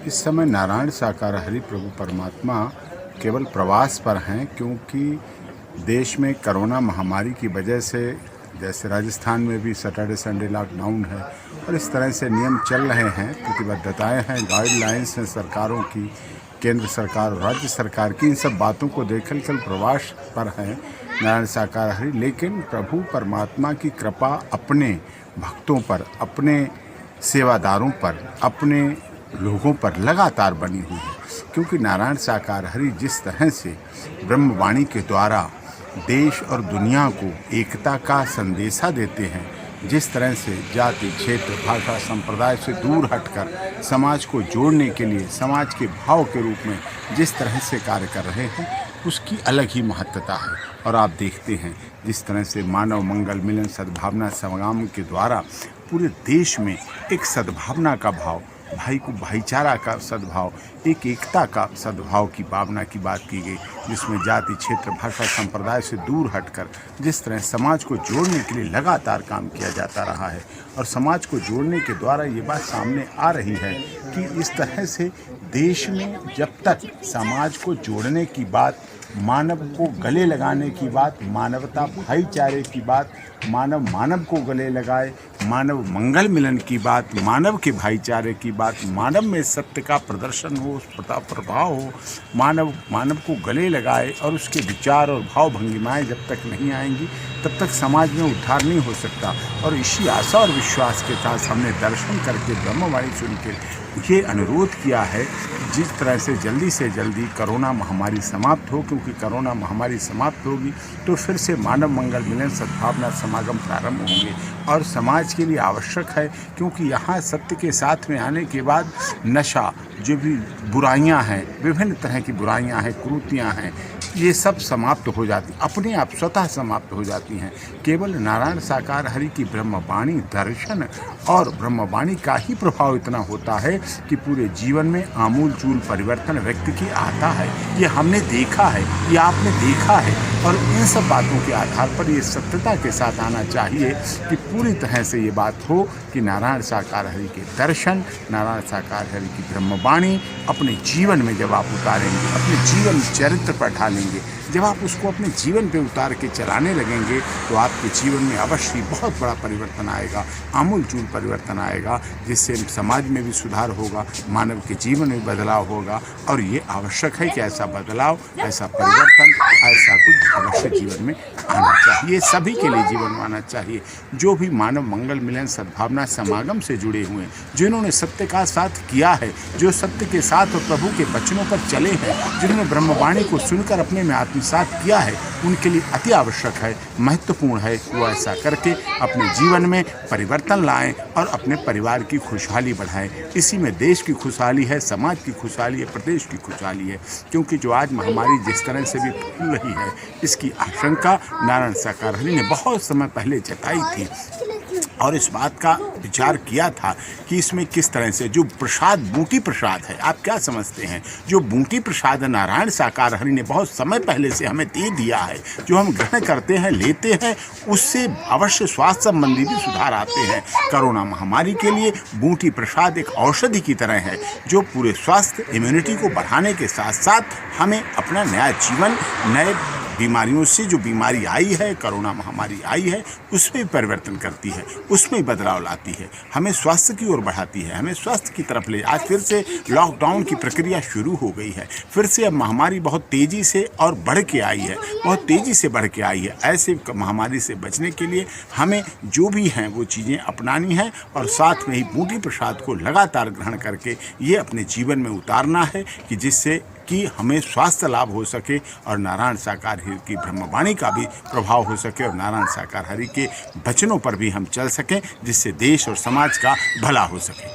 इस समय नारायण शाकाहारी प्रभु परमात्मा केवल प्रवास पर हैं, क्योंकि देश में कोरोना महामारी की वजह से जैसे राजस्थान में भी सैटरडे संडे लॉकडाउन है और इस तरह से नियम चल रहे हैं, प्रतिबद्धताएं हैं, गाइडलाइंस हैं सरकारों की, केंद्र सरकार और राज्य सरकार की। इन सब बातों को देखकर कल प्रवास पर हैं नारायण शाकाहारी। लेकिन प्रभु परमात्मा की कृपा अपने भक्तों पर, अपने सेवादारों पर, अपने लोगों पर लगातार बनी हुई है, क्योंकि नारायण शाकाहारी जिस तरह से ब्रह्मवाणी के द्वारा देश और दुनिया को एकता का संदेशा देते हैं, जिस तरह से जाति, क्षेत्र, भाषा, संप्रदाय से दूर हटकर समाज को जोड़ने के लिए समाज के भाव के रूप में जिस तरह से कार्य कर रहे हैं, उसकी अलग ही महत्वता है। और आप देखते हैं जिस तरह से मानव मंगल मिलन सद्भावना संग्राम के द्वारा पूरे देश में एक सद्भावना का भाव, भाई को भाईचारा का सद्भाव, एक एकता का सद्भाव की भावना की बात की गई, जिसमें जाति, क्षेत्र, भाषा, संप्रदाय से दूर हटकर जिस तरह समाज को जोड़ने के लिए लगातार काम किया जाता रहा है। और समाज को जोड़ने के द्वारा ये बात सामने आ रही है कि इस तरह से देश में जब तक समाज को जोड़ने की बात, मानव को गले लगाने की बात, मानवता भाईचारे की बात, मानव मानव को गले लगाए, मानव मंगल मिलन की बात, मानव के भाईचारे की बात, मानव में सत्य का प्रदर्शन हो, प्रभाव हो, मानव मानव को गले लगाए और उसके विचार और भाव भंगिमाएं जब तक नहीं आएंगी तब तक समाज में उद्धार नहीं हो सकता। और इसी आशा और विश्वास के साथ हमने दर्शन करके ब्रह्मवाणी सुन के ये अनुरोध किया है जिस तरह से जल्दी कोरोना महामारी समाप्त हो, क्योंकि कोरोना महामारी समाप्त होगी तो फिर से मानव मंगल मिलन सद्भावना समागम प्रारंभ होंगे। और समाज के लिए आवश्यक है, क्योंकि यहाँ सत्य के साथ में आने के बाद नशा, जो भी बुराइयाँ हैं, विभिन्न तरह की बुराइयाँ हैं, कुरीतियाँ हैं, ये सब समाप्त हो जाती, अपने आप स्वतः समाप्त हो जाती हैं। केवल नारायण शाकाहारी की ब्रह्मवाणी दर्शन और ब्रह्मवाणी का ही प्रभाव इतना होता है कि पूरे जीवन में आमूल चूल परिवर्तन व्यक्ति की आता है। ये हमने देखा है, ये आपने देखा है। और इन सब बातों के आधार पर ये सत्यता के साथ आना चाहिए कि पूरी तरह से ये बात हो कि नारायण शाकाहारी के दर्शन, नारायण शाकाहारी की ब्रह्मवाणी अपने जीवन में जब आप उतारेंगे, अपने जीवन चरित्र पर ढालेंगे, जब आप उसको अपने जीवन पे उतार के चलाने लगेंगे तो आपके जीवन में अवश्य बहुत बड़ा परिवर्तन आएगा, आमूल चूल परिवर्तन आएगा, जिससे समाज में भी सुधार होगा, मानव के जीवन में बदलाव होगा। और ये आवश्यक है कि ऐसा बदलाव, ऐसा परिवर्तन, ऐसा कुछ अवश्य जीवन में आना चाहिए, सभी के लिए जीवन में आना चाहिए। जो भी मानव मंगल मिलन सद्भावना समागम से जुड़े हुए हैं, जिन्होंने सत्य का साथ किया है, जो सत्य के साथ और प्रभु के वचनों पर चले हैं, जिन्होंने ब्रह्मवाणी को सुनकर अपने में आत्मसात किया है, उनके लिए अति आवश्यक है, महत्वपूर्ण है वो ऐसा करके अपने जीवन में परिवर्तन लाएं और अपने परिवार की खुशहाली बढ़ाएं। इसी में देश की खुशहाली है, समाज की खुशहाली है, प्रदेश की खुशहाली है। क्योंकि जो आज महामारी जिस तरह से भी फैल रही है, इसकी आशंका नारायण शाकाहारी ने बहुत समय पहले जताई थी और इस बात का विचार किया था कि इसमें किस तरह से जो प्रसाद, बूटी प्रसाद है, आप क्या समझते हैं, जो बूटी प्रसाद नारायण शाकाहारी ने बहुत समय पहले से हमें दे दिया है, जो हम ग्रहण करते हैं, लेते हैं, उससे अवश्य स्वास्थ्य संबंधी भी सुधार आते हैं। कोरोना महामारी के लिए बूटी प्रसाद एक औषधि की तरह है, जो पूरे स्वास्थ्य, इम्यूनिटी को बढ़ाने के साथ साथ हमें अपना नया जीवन, नए बीमारियों से जो बीमारी आई है, कोरोना महामारी आई है, उसमें परिवर्तन करती है, उसमें बदलाव लाती है, हमें स्वास्थ्य की ओर बढ़ाती है, हमें स्वास्थ्य की तरफ ले। आज फिर से लॉकडाउन की प्रक्रिया शुरू हो गई है, फिर से अब महामारी बहुत तेज़ी से और बढ़ के आई है, बहुत तेज़ी से बढ़ के आई है। ऐसे महामारी से बचने के लिए हमें जो भी हैं वो चीज़ें अपनानी हैं और साथ में ही बूटी प्रसाद को लगातार ग्रहण करके ये अपने जीवन में उतारना है कि जिससे कि हमें स्वास्थ्य लाभ हो सके और नारायण शाकाहारी की ब्रह्मवाणी का भी प्रभाव हो सके और नारायण शाकाहारी के वचनों पर भी हम चल सकें, जिससे देश और समाज का भला हो सके।